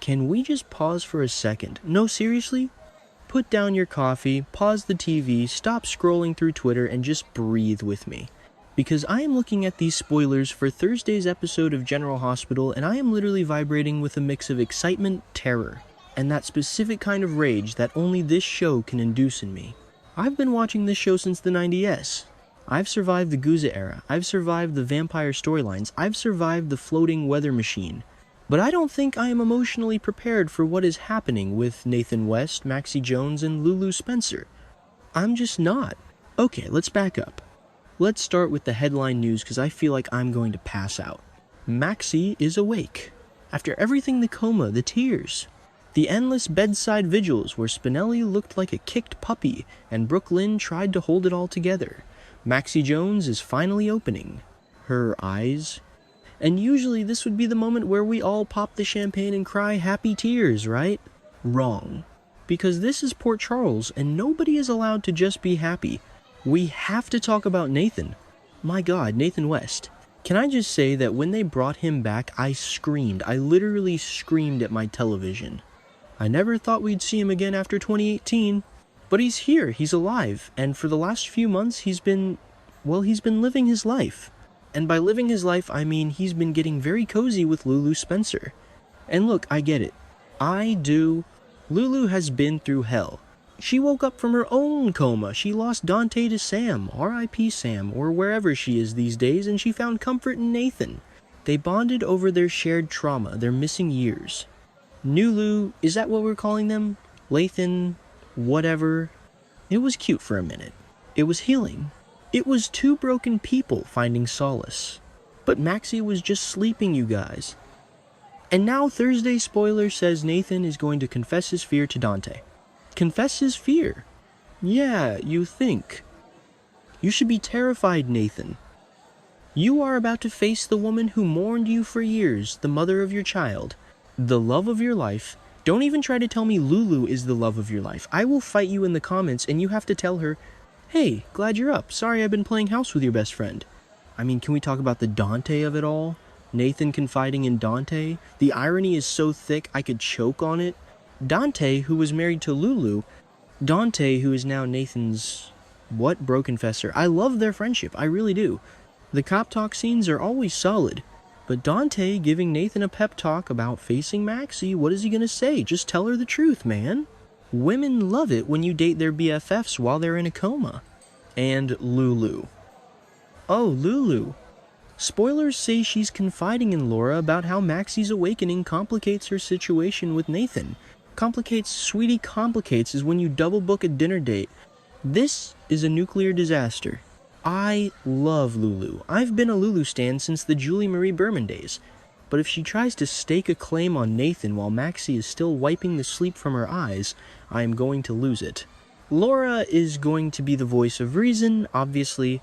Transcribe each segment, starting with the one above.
can we just pause for a second? No, seriously? Put down your coffee, pause the TV, stop scrolling through Twitter, and just breathe with me. Because I am looking at these spoilers for Thursday's episode of General Hospital, and I am literally vibrating with a mix of excitement, terror, and that specific kind of rage that only this show can induce in me. I've been watching this show since the 90s. I've survived the Guza era, I've survived the vampire storylines, I've survived the floating weather machine. But I don't think I am emotionally prepared for what is happening with Nathan West, Maxie Jones, and Lulu Spencer. I'm just not. Okay, let's back up. Let's start with the headline news because I feel like I'm going to pass out. Maxie is awake. After everything, the coma, the tears, the endless bedside vigils where Spinelli looked like a kicked puppy and Brooklyn tried to hold it all together, Maxie Jones is finally opening her eyes. And usually this would be the moment where we all pop the champagne and cry happy tears, right? Wrong. Because this is Port Charles and nobody is allowed to just be happy. We have to talk about Nathan. My God, Nathan West. Can I just say that when they brought him back, I screamed. I literally screamed at my television. I never thought we'd see him again after 2018. But he's here, he's alive, and for the last few months he's been living his life. And by living his life, I mean he's been getting very cozy with Lulu Spencer. And look, I get it. I do. Lulu has been through hell. She woke up from her own coma. She lost Dante to Sam, R.I.P. Sam, or wherever she is these days, and she found comfort in Nathan. They bonded over their shared trauma, their missing years. Nulu, is that what we're calling them? Lathan, whatever. It was cute for a minute. It was healing. It was two broken people finding solace. But Maxie was just sleeping, you guys. And now Thursday spoiler says Nathan is going to confess his fear to Dante. Confess his fear? Yeah, you think. You should be terrified, Nathan. You are about to face the woman who mourned you for years, the mother of your child, the love of your life. Don't even try to tell me Lulu is the love of your life. I will fight you in the comments and you have to tell her, hey, glad you're up. Sorry I've been playing house with your best friend. I mean, can we talk about the Dante of it all? Nathan confiding in Dante? The irony is so thick I could choke on it. Dante, who was married to Lulu. Dante, who is now Nathan's, bro confessor. I love their friendship, I really do. The cop talk scenes are always solid. But Dante giving Nathan a pep talk about facing Maxie, what is he gonna say? Just tell her the truth, man. Women love it when you date their BFFs while they're in a coma. And Lulu. Oh, Lulu. Spoilers say she's confiding in Laura about how Maxie's awakening complicates her situation with Nathan. Complicates, sweetie, complicates is when you double book a dinner date. This is a nuclear disaster. I love Lulu. I've been a Lulu stan since the Julie Marie Berman days. But if she tries to stake a claim on Nathan while Maxie is still wiping the sleep from her eyes, I am going to lose it. Laura is going to be the voice of reason, obviously,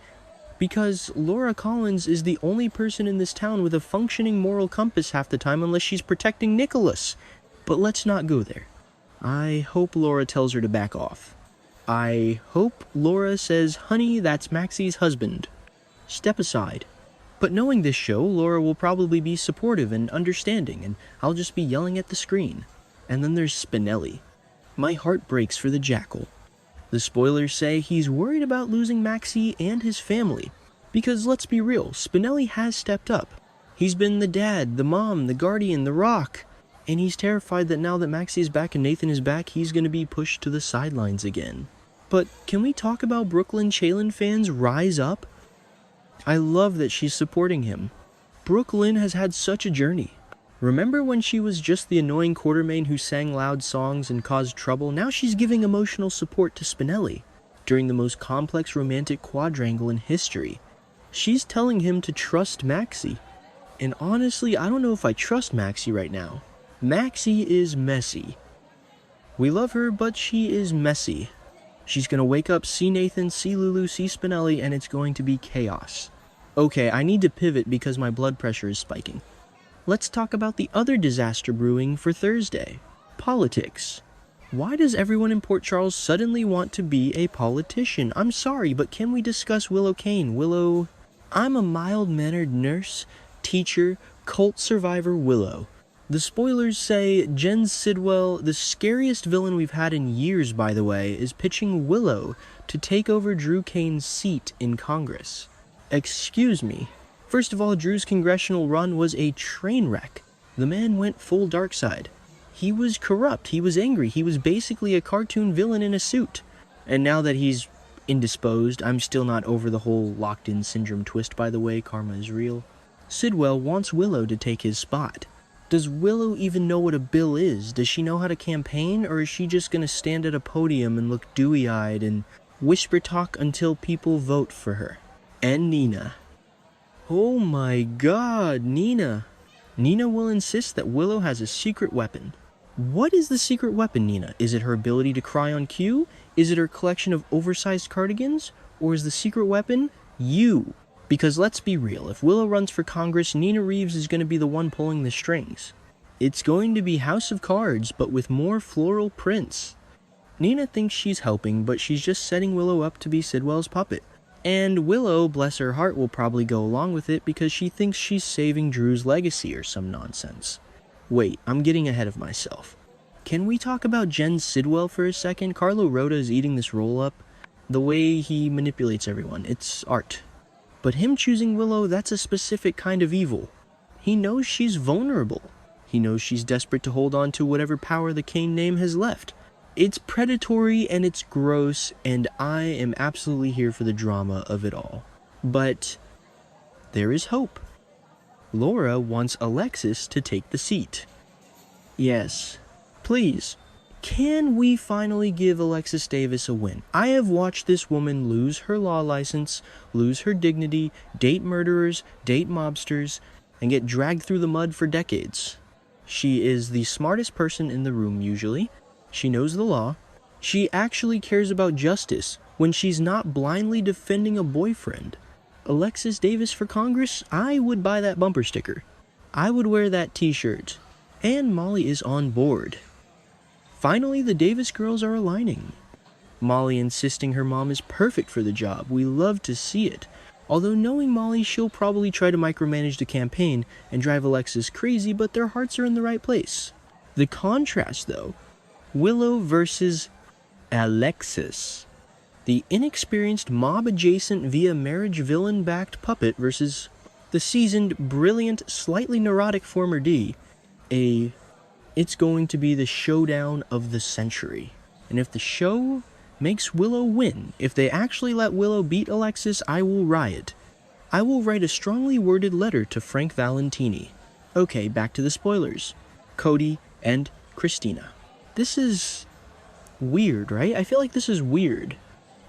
because Laura Collins is the only person in this town with a functioning moral compass half the time unless she's protecting Nicholas. But let's not go there. I hope Laura tells her to back off. I hope Laura says, honey, that's Maxie's husband. Step aside. But knowing this show, Laura will probably be supportive and understanding, and I'll just be yelling at the screen. And then there's Spinelli. My heart breaks for the jackal. The spoilers say he's worried about losing Maxie and his family. Because let's be real, Spinelli has stepped up. He's been the dad, the mom, the guardian, the rock. And he's terrified that now that Maxie is back and Nathan is back, he's going to be pushed to the sidelines again. But can we talk about Brooklyn Chalin fans rise up? I love that she's supporting him. Brooklyn has had such a journey. Remember when she was just the annoying quartermain who sang loud songs and caused trouble? Now she's giving emotional support to Spinelli during the most complex romantic quadrangle in history. She's telling him to trust Maxie. And honestly, I don't know if I trust Maxie right now. Maxie is messy. We love her, but she is messy. She's gonna wake up, see Nathan, see Lulu, see Spinelli, and it's going to be chaos. Okay, I need to pivot because my blood pressure is spiking. Let's talk about the other disaster brewing for Thursday. Politics. Why does everyone in Port Charles suddenly want to be a politician? I'm sorry, but can we discuss Willow Kane? I'm a mild-mannered nurse, teacher, cult survivor Willow. The spoilers say Jen Sidwell, the scariest villain we've had in years by the way, is pitching Willow to take over Drew Kane's seat in Congress. Excuse me. First of all, Drew's congressional run was a train wreck. The man went full dark side. He was corrupt, he was angry, he was basically a cartoon villain in a suit. And now that he's indisposed, I'm still not over the whole locked-in syndrome twist by the way, karma is real. Sidwell wants Willow to take his spot. Does Willow even know what a bill is? Does she know how to campaign, or is she just gonna stand at a podium and look dewy-eyed and whisper talk until people vote for her? And Nina. Oh my god, Nina. Nina will insist that Willow has a secret weapon. What is the secret weapon, Nina? Is it her ability to cry on cue? Is it her collection of oversized cardigans? Or is the secret weapon you? Because let's be real, if Willow runs for Congress, Nina Reeves is going to be the one pulling the strings. It's going to be House of Cards, but with more floral prints. Nina thinks she's helping, but she's just setting Willow up to be Sidwell's puppet. And Willow, bless her heart, will probably go along with it because she thinks she's saving Drew's legacy or some nonsense. Wait, I'm getting ahead of myself. Can we talk about Jen Sidwell for a second? Carlo Rota is eating this roll-up. The way he manipulates everyone, it's art. But him choosing Willow, that's a specific kind of evil. He knows she's vulnerable. He knows she's desperate to hold on to whatever power the Kane name has left. It's predatory and it's gross, and I am absolutely here for the drama of it all. But there is hope. Laura wants Alexis to take the seat. Yes, please. Can we finally give Alexis Davis a win? I have watched this woman lose her law license, lose her dignity, date murderers, date mobsters, and get dragged through the mud for decades. She is the smartest person in the room usually. She knows the law. She actually cares about justice when she's not blindly defending a boyfriend. Alexis Davis for Congress? I would buy that bumper sticker. I would wear that t-shirt. And Molly is on board. Finally, the Davis girls are aligning. Molly insisting her mom is perfect for the job. We love to see it. Although knowing Molly, she'll probably try to micromanage the campaign and drive Alexis crazy, but their hearts are in the right place. The contrast, though, Willow versus Alexis. The inexperienced mob-adjacent via marriage villain-backed puppet versus the seasoned, brilliant, slightly neurotic former D. It's going to be the showdown of the century. And if the show makes Willow win, if they actually let Willow beat Alexis, I will riot. I will write a strongly worded letter to Frank Valentini. Okay, back to the spoilers. Cody and Christina. This is weird, right? I feel like this is weird.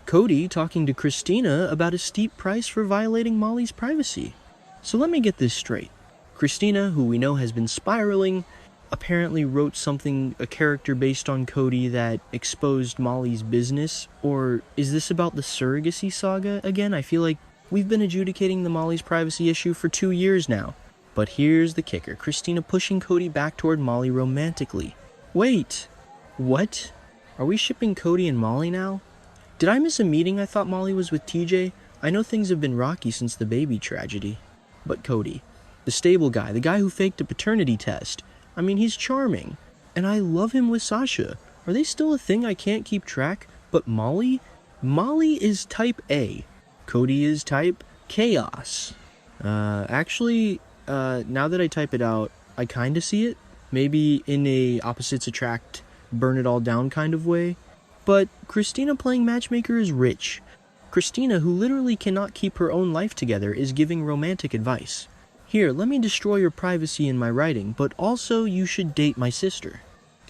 Cody talking to Christina about a steep price for violating Molly's privacy. So let me get this straight. Christina, who we know has been spiraling, apparently wrote a character based on Cody that exposed Molly's business, or is this about the surrogacy saga again? I feel like we've been adjudicating the Molly's privacy issue for 2 years now. But here's the kicker, Christina pushing Cody back toward Molly romantically. Wait, what? Are we shipping Cody and Molly now? Did I miss a meeting? I thought Molly was with TJ. I know things have been rocky since the baby tragedy. But Cody, the stable guy, the guy who faked a paternity test, I mean, he's charming. And I love him with Sasha. Are they still a thing? I can't keep track. But Molly? Molly is type A. Cody is type chaos. Actually, now that I type it out, I kind of see it. Maybe in a opposites attract, burn it all down kind of way. But Christina playing matchmaker is rich. Christina, who literally cannot keep her own life together, is giving romantic advice. Here, let me destroy your privacy in my writing, but also you should date my sister.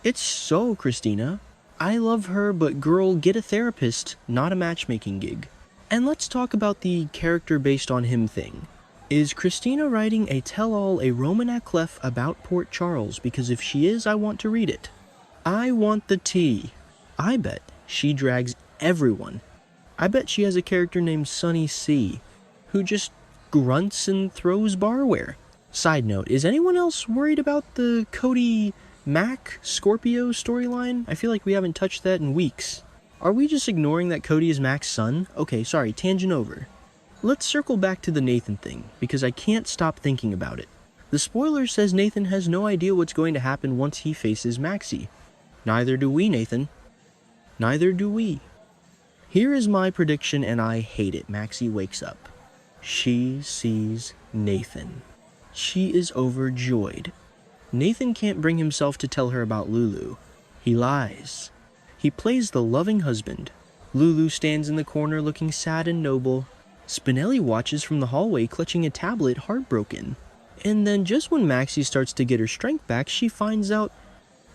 It's so Christina. I love her, but girl, get a therapist, not a matchmaking gig. And let's talk about the character based on him thing. Is Christina writing a tell-all, a Romanak Clef about Port Charles? Because if she is, I want to read it. I want the tea. I bet she drags everyone. I bet she has a character named Sunny C, who just grunts and throws barware. Side note, is anyone else worried about the Cody Mac Scorpio storyline? I feel like we haven't touched that in weeks. Are we just ignoring that Cody is Mac's son? Okay, sorry, tangent over. Let's circle back to the Nathan thing, because I can't stop thinking about it. The spoiler says Nathan has no idea what's going to happen once he faces Maxie. Neither do we, Nathan. Neither do we. Here is my prediction, and I hate it. Maxie wakes up. She sees Nathan. She is overjoyed. Nathan can't bring himself to tell her about Lulu. He lies. He plays the loving husband. Lulu stands in the corner looking sad and noble. Spinelli watches from the hallway clutching a tablet, heartbroken. And then just when Maxie starts to get her strength back, she finds out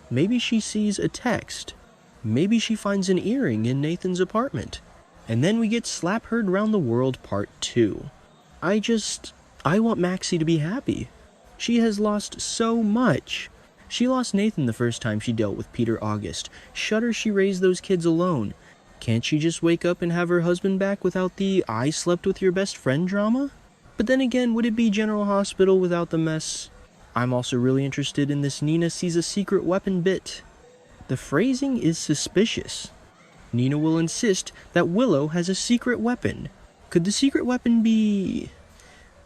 maybe she sees a text. Maybe she finds an earring in Nathan's apartment. And then we get Slap Heard Round the World Part 2. I want Maxie to be happy. She has lost so much. She lost Nathan the first time she dealt with Peter August. Shudder she raised those kids alone. Can't she just wake up and have her husband back without the I slept with your best friend drama? But then again, would it be General Hospital without the mess? I'm also really interested in this Nina sees a secret weapon bit. The phrasing is suspicious. Nina will insist that Willow has a secret weapon. Could the secret weapon be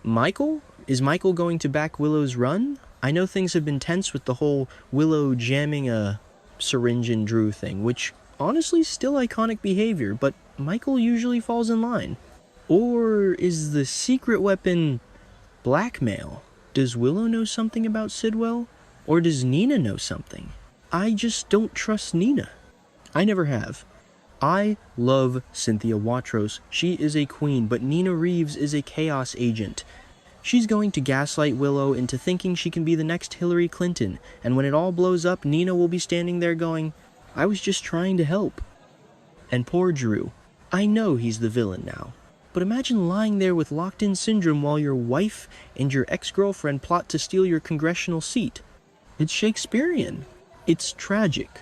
Michael? Is Michael going to back Willow's run? I know things have been tense with the whole Willow jamming a syringe in Drew thing, which honestly still iconic behavior, but Michael usually falls in line. Or is the secret weapon blackmail? Does Willow know something about Sidwell? Or does Nina know something? I just don't trust Nina. I never have. I love Cynthia Watros. She is a queen, but Nina Reeves is a chaos agent. She's going to gaslight Willow into thinking she can be the next Hillary Clinton, and when it all blows up, Nina will be standing there going, I was just trying to help. And poor Drew. I know he's the villain now, but imagine lying there with locked-in syndrome while your wife and your ex-girlfriend plot to steal your congressional seat. It's Shakespearean. It's tragic.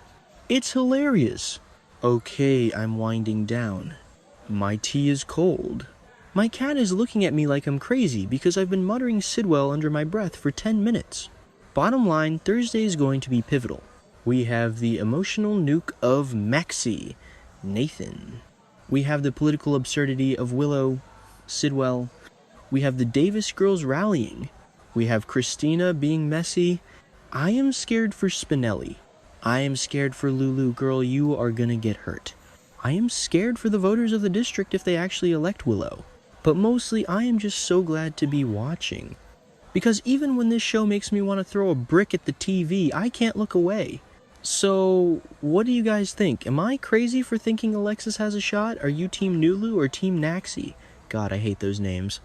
It's hilarious. Okay, I'm winding down. My tea is cold. My cat is looking at me like I'm crazy because I've been muttering Sidwell under my breath for 10 minutes. Bottom line, Thursday is going to be pivotal. We have the emotional nuke of Maxie, Nathan. We have the political absurdity of Willow, Sidwell. We have the Davis girls rallying. We have Christina being messy. I am scared for Spinelli. I am scared for Lulu. Girl, you are gonna get hurt. I am scared for the voters of the district if they actually elect Willow. But mostly, I am just so glad to be watching. Because even when this show makes me want to throw a brick at the TV, I can't look away. So, what do you guys think? Am I crazy for thinking Alexis has a shot? Are you Team Nulu or Team Maxie? God, I hate those names.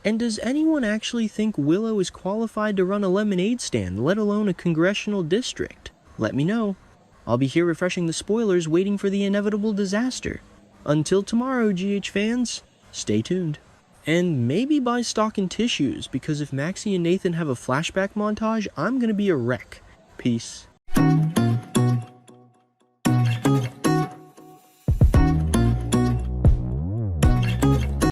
And does anyone actually think Willow is qualified to run a lemonade stand, let alone a congressional district? Let me know. I'll be here refreshing the spoilers, waiting for the inevitable disaster. Until tomorrow, GH fans, stay tuned. And maybe buy stock in tissues, because if Maxie and Nathan have a flashback montage, I'm gonna be a wreck. Peace.